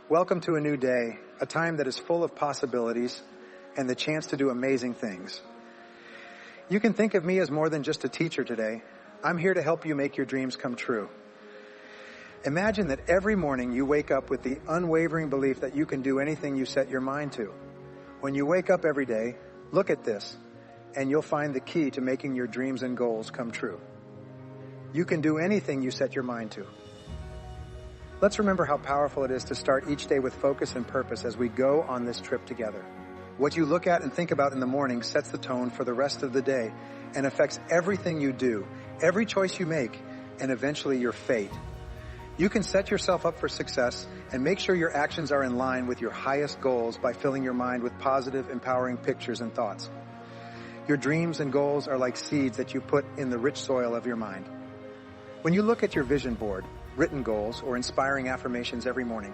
Welcome to a new day, a time that is full of possibilities and the chance to do amazing things. You can think of me as more than just a teacher today. I'm here to help you make your dreams come true. Imagine that every morning you wake up with the unwavering belief that you can do anything you set your mind to. When you wake up every day, look at this, and you'll find the key to making your dreams and goals come true. You can do anything you set your mind to. Let's remember how powerful it is to start each day with focus and purpose as we go on this trip together. What you look at and think about in the morning sets the tone for the rest of the day and affects everything you do, every choice you make, and eventually your fate. You can set yourself up for success and make sure your actions are in line with your highest goals by filling your mind with positive, empowering pictures and thoughts. Your dreams and goals are like seeds that you put in the rich soil of your mind. When you look at your vision board, written goals, or inspiring affirmations every morning,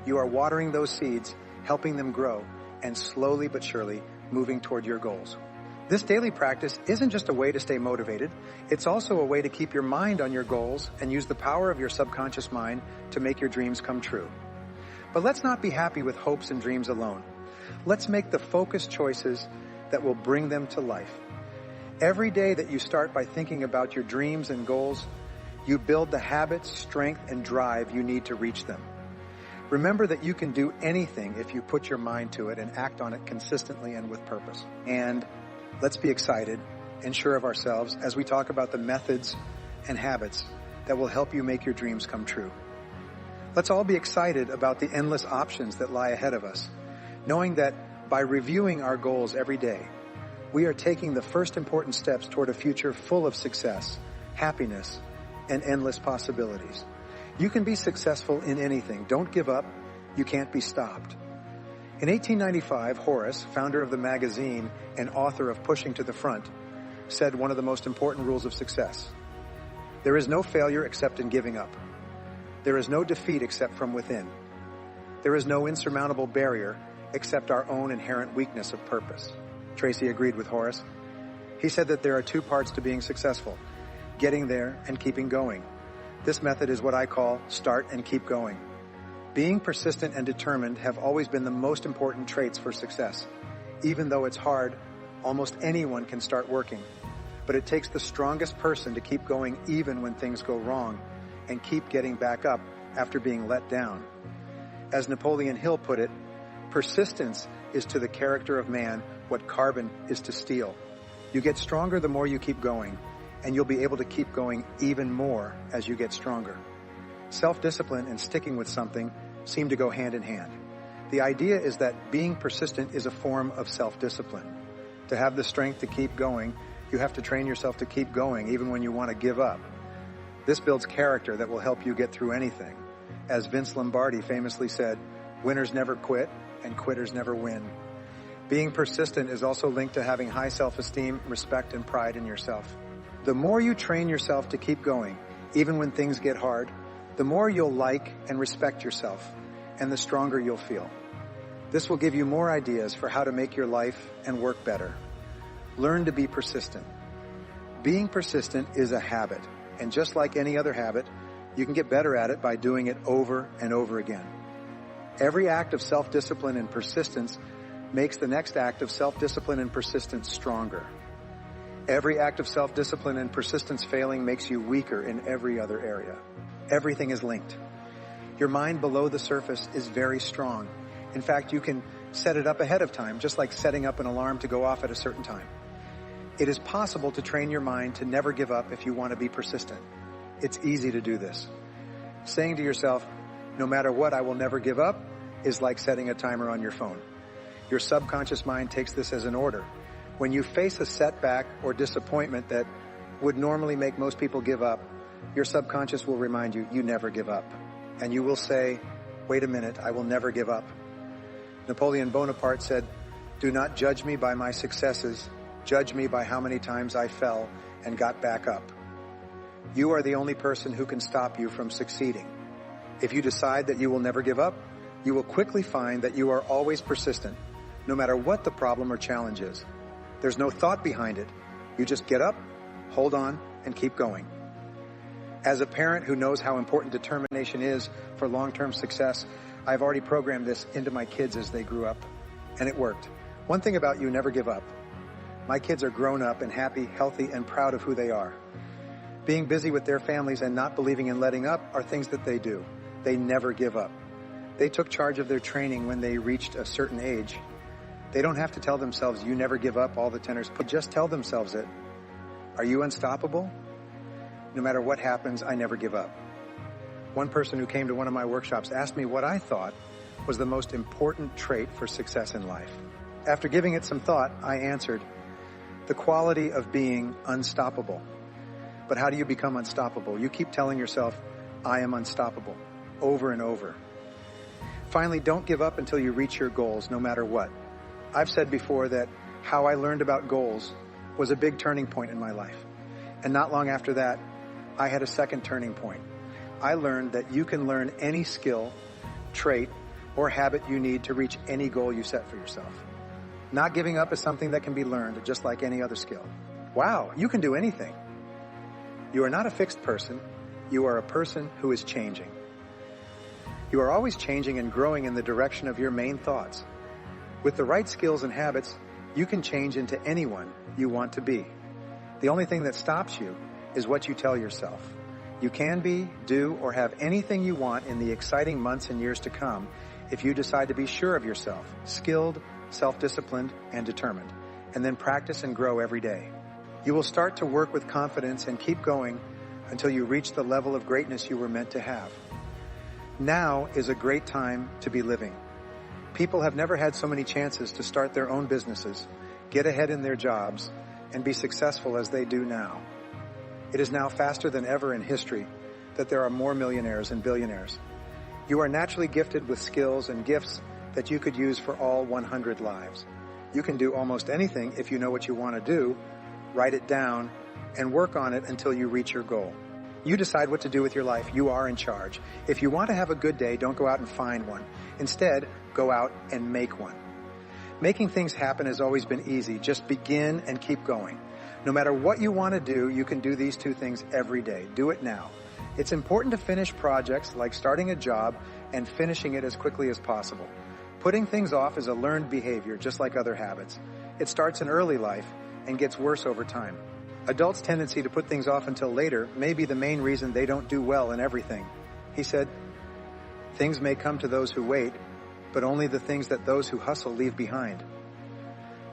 you are watering those seeds, helping them grow, and slowly but surely moving toward your goals. This daily practice isn't just a way to stay motivated, it's also a way to keep your mind on your goals and use the power of your subconscious mind to make your dreams come true. But let's not be happy with hopes and dreams alone. Let's make the focused choices that will bring them to life. Every day that you start by thinking about your dreams and goals, you build the habits, strength, and drive you need to reach them. Remember that you can do anything if you put your mind to it and act on it consistently and with purpose. And let's be excited and sure of ourselves as we talk about the methods and habits that will help you make your dreams come true. Let's all be excited about the endless options that lie ahead of us, knowing that by reviewing our goals every day, we are taking the first important steps toward a future full of success, happiness, and endless possibilities. You can be successful in anything. Don't give up. You can't be stopped. In 1895, Horace, founder of the magazine and author of Pushing to the Front, said one of the most important rules of success. There is no failure except in giving up. There is no defeat except from within. There is no insurmountable barrier except our own inherent weakness of purpose. Tracy agreed with Horace. He said that there are two parts to being successful: getting there and keeping going. This method is what I call start and keep going. Being persistent and determined have always been the most important traits for success. Even though it's hard, almost anyone can start working. But it takes the strongest person to keep going even when things go wrong and keep getting back up after being let down. As Napoleon Hill put it, persistence is to the character of man what carbon is to steel. You get stronger the more you keep going, and you'll be able to keep going even more as you get stronger. Self-discipline and sticking with something seem to go hand in hand. The idea is that being persistent is a form of self-discipline. To have the strength to keep going, you have to train yourself to keep going even when you want to give up. This builds character that will help you get through anything. As Vince Lombardi famously said, winners never quit and quitters never win. Being persistent is also linked to having high self-esteem, respect, and pride in yourself. The more you train yourself to keep going, even when things get hard, the more you'll like and respect yourself, and the stronger you'll feel. This will give you more ideas for how to make your life and work better. Learn to be persistent. Being persistent is a habit, and just like any other habit, you can get better at it by doing it over and over again. Every act of self-discipline and persistence makes the next act of self-discipline and persistence stronger. Every act of self-discipline and persistence failing makes you weaker in every other area. Everything is linked. Your mind below the surface is very strong. In fact, you can set it up ahead of time, just like setting up an alarm to go off at a certain time. It is possible to train your mind to never give up if you want to be persistent. It's easy to do this. Saying to yourself, no matter what, I will never give up, is like setting a timer on your phone. Your subconscious mind takes this as an order. When you face a setback or disappointment that would normally make most people give up, your subconscious will remind you, you never give up. And you will say, wait a minute, I will never give up. Napoleon Bonaparte said, do not judge me by my successes, judge me by how many times I fell and got back up. You are the only person who can stop you from succeeding. If you decide that you will never give up, you will quickly find that you are always persistent, no matter what the problem or challenge is. There's no thought behind it. You just get up, hold on, and keep going. As a parent who knows how important determination is for long-term success, I've already programmed this into my kids as they grew up, and it worked. One thing about you, never give up. My kids are grown up and happy, healthy, and proud of who they are. Being busy with their families and not believing in letting up are things that they do. They never give up. They took charge of their training when they reached a certain age. They don't have to tell themselves, you never give up, all the tenors. Just tell themselves it. Are you unstoppable? No matter what happens, I never give up. One person who came to one of my workshops asked me what I thought was the most important trait for success in life. After giving it some thought, I answered, the quality of being unstoppable. But how do you become unstoppable? You keep telling yourself, I am unstoppable, over and over. Finally, don't give up until you reach your goals, no matter what. I've said before that how I learned about goals was a big turning point in my life. And not long after that, I had a second turning point. I learned that you can learn any skill, trait, or habit you need to reach any goal you set for yourself. Not giving up is something that can be learned, just like any other skill. Wow, you can do anything. You are not a fixed person. You are a person who is changing. You are always changing and growing in the direction of your main thoughts. With the right skills and habits, you can change into anyone you want to be. The only thing that stops you is what you tell yourself. You can be, do, or have anything you want in the exciting months and years to come if you decide to be sure of yourself, skilled, self-disciplined, and determined, and then practice and grow every day. You will start to work with confidence and keep going until you reach the level of greatness you were meant to have. Now is a great time to be living. People have never had so many chances to start their own businesses, get ahead in their jobs, and be successful as they do now. It is now faster than ever in history that there are more millionaires and billionaires. You are naturally gifted with skills and gifts that you could use for all 100 lives. You can do almost anything if you know what you want to do, write it down, and work on it until you reach your goal. You decide what to do with your life. You are in charge. If you want to have a good day, don't go out and find one. Instead, go out and make one. Making things happen has always been easy. Just begin and keep going. No matter what you want to do, you can do these two things every day. Do it now. It's important to finish projects like starting a job and finishing it as quickly as possible. Putting things off is a learned behavior, just like other habits. It starts in early life and gets worse over time. Adults' tendency to put things off until later may be the main reason they don't do well in everything. He said, things may come to those who wait, but only the things that those who hustle leave behind.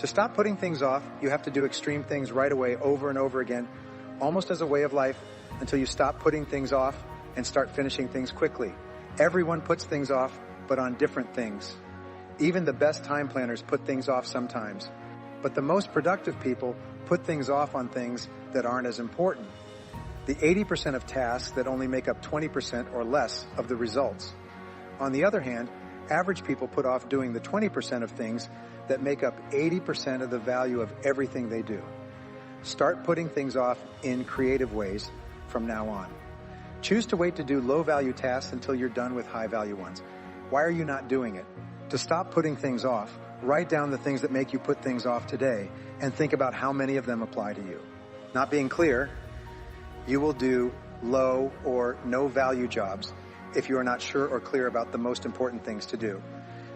To stop putting things off, you have to do extreme things right away over and over again, almost as a way of life, until you stop putting things off and start finishing things quickly. Everyone puts things off, but on different things. Even the best time planners put things off sometimes. But the most productive people put things off on things that aren't as important. The 80% of tasks that only make up 20% or less of the results. On the other hand, average people put off doing the 20% of things that make up 80% of the value of everything they do. Start putting things off in creative ways from now on. Choose to wait to do low-value tasks until you're done with high-value ones. Why are you not doing it? To stop putting things off, write down the things that make you put things off today and think about how many of them apply to you. Not being clear, you will do low or no value jobs if you are not sure or clear about the most important things to do.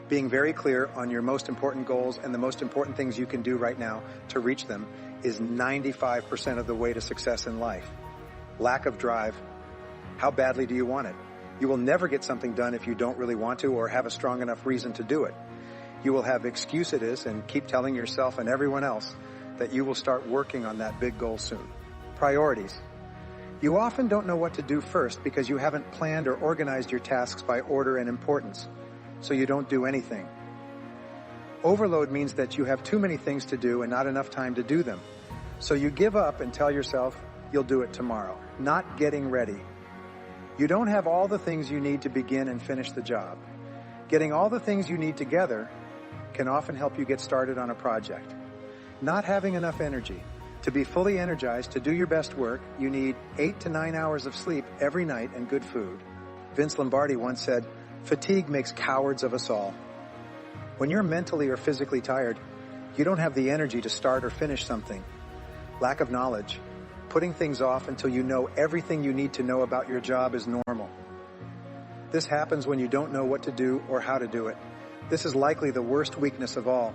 Being very clear on your most important goals and the most important things you can do right now to reach them is 95% of the way to success in life. Lack of drive. How badly do you want it? You will never get something done if you don't really want to or have a strong enough reason to do it. You will have excuses and keep telling yourself and everyone else that you will start working on that big goal soon. Priorities. You often don't know what to do first because you haven't planned or organized your tasks by order and importance, so you don't do anything. Overload means that you have too many things to do and not enough time to do them. So you give up and tell yourself you'll do it tomorrow. Not getting ready. You don't have all the things you need to begin and finish the job. Getting all the things you need together can often help you get started on a project. Not having enough energy. To be fully energized to do your best work, you need 8 to 9 hours of sleep every night and good food. Vince Lombardi once said, "Fatigue makes cowards of us all." When you're mentally or physically tired, you don't have the energy to start or finish something. Lack of knowledge. Putting things off until you know everything you need to know about your job is normal. This happens when you don't know what to do or how to do it. This is likely the worst weakness of all,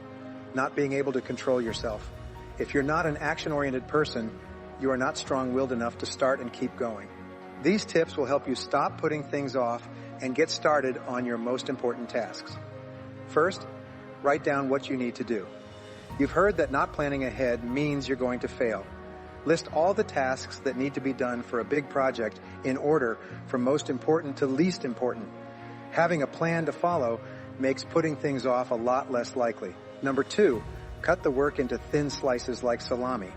not being able to control yourself. If you're not an action-oriented person, you are not strong-willed enough to start and keep going. These tips will help you stop putting things off and get started on your most important tasks. First, write down what you need to do. You've heard that not planning ahead means you're going to fail. List all the tasks that need to be done for a big project in order from most important to least important. Having a plan to follow makes putting things off a lot less likely. Number 2, cut the work into thin slices like salami.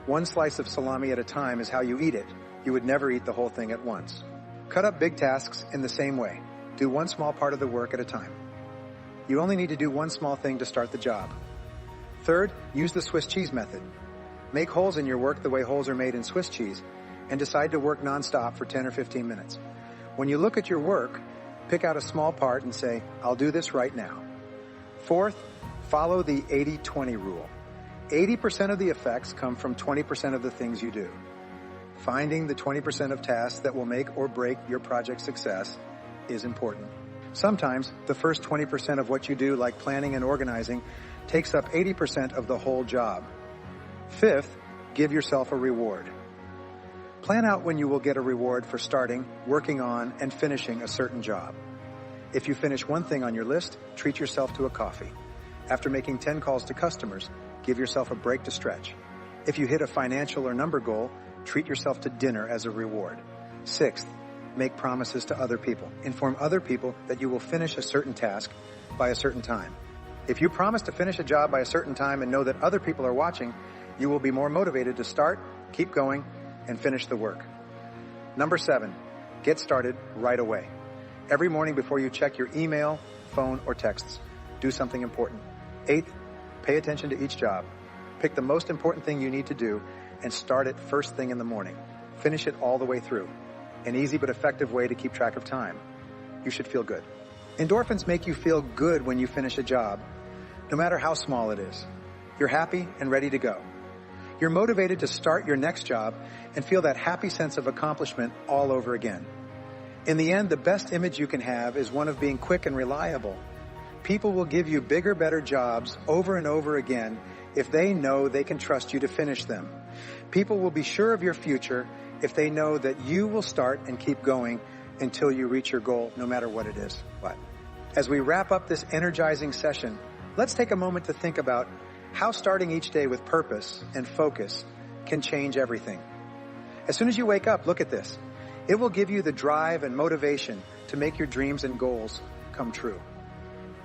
One slice of salami at a time is how you eat it. You would never eat the whole thing at once. Cut up big tasks in the same way. Do one small part of the work at a time. You only need to do one small thing to start the job. Third, use the Swiss cheese method. Make holes in your work the way holes are made in Swiss cheese and decide to work nonstop for 10 or 15 minutes. When you look at your work, pick out a small part and say, I'll do this right now. Fourth, follow the 80-20 rule. 80% of the effects come from 20% of the things you do. Finding the 20% of tasks that will make or break your project's success is important. Sometimes the first 20% of what you do, like planning and organizing, takes up 80% of the whole job. Fifth, give yourself a reward. Plan out when you will get a reward for starting, working on, and finishing a certain job. If you finish one thing on your list, treat yourself to a coffee. After making 10 calls to customers, give yourself a break to stretch. If you hit a financial or number goal, treat yourself to dinner as a reward. Sixth, make promises to other people. Inform other people that you will finish a certain task by a certain time. If you promise to finish a job by a certain time and know that other people are watching, you will be more motivated to start, keep going, and finish the work. Number 7, get started right away. Every morning before you check your email, phone, or texts, do something important. 8th, pay attention to each job. Pick the most important thing you need to do and start it first thing in the morning. Finish it all the way through. An easy but effective way to keep track of time. You should feel good. Endorphins make you feel good when you finish a job, no matter how small it is. You're happy and ready to go. You're motivated to start your next job and feel that happy sense of accomplishment all over again. In the end, the best image you can have is one of being quick and reliable. People will give you bigger, better jobs over and over again if they know they can trust you to finish them. People will be sure of your future if they know that you will start and keep going until you reach your goal, no matter what it is. But as we wrap up this energizing session, let's take a moment to think about how starting each day with purpose and focus can change everything. As soon as you wake up, look at this. It will give you the drive and motivation to make your dreams and goals come true.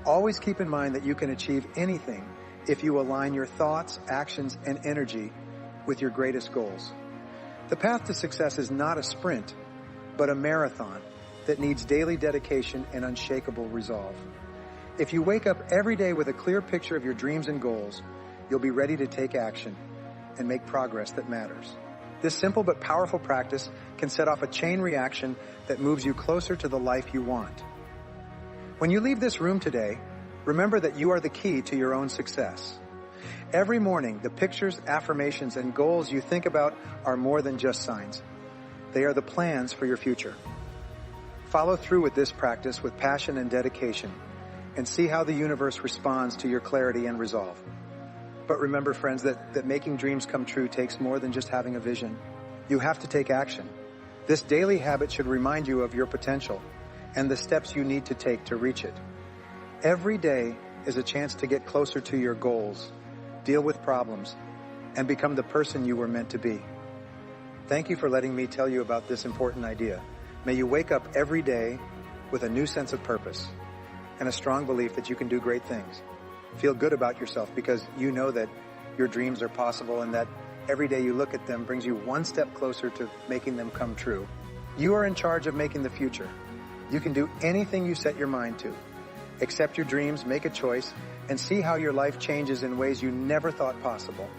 Always keep in mind that you can achieve anything if you align your thoughts, actions, and energy with your greatest goals. The path to success is not a sprint, but a marathon that needs daily dedication and unshakable resolve. If you wake up every day with a clear picture of your dreams and goals, you'll be ready to take action and make progress that matters. This simple but powerful practice can set off a chain reaction that moves you closer to the life you want. When you leave this room today, remember that you are the key to your own success. Every morning, the pictures, affirmations, and goals you think about are more than just signs. They are the plans for your future. Follow through with this practice with passion and dedication, and see how the universe responds to your clarity and resolve. But remember, friends, that making dreams come true takes more than just having a vision. You have to take action. This daily habit should remind you of your potential and the steps you need to take to reach it. Every day is a chance to get closer to your goals, deal with problems, and become the person you were meant to be. Thank you for letting me tell you about this important idea. May you wake up every day with a new sense of purpose and a strong belief that you can do great things. Feel good about yourself because you know that your dreams are possible and that every day you look at them brings you one step closer to making them come true. You are in charge of making the future. You can do anything you set your mind to. Accept your dreams, make a choice, and see how your life changes in ways you never thought possible.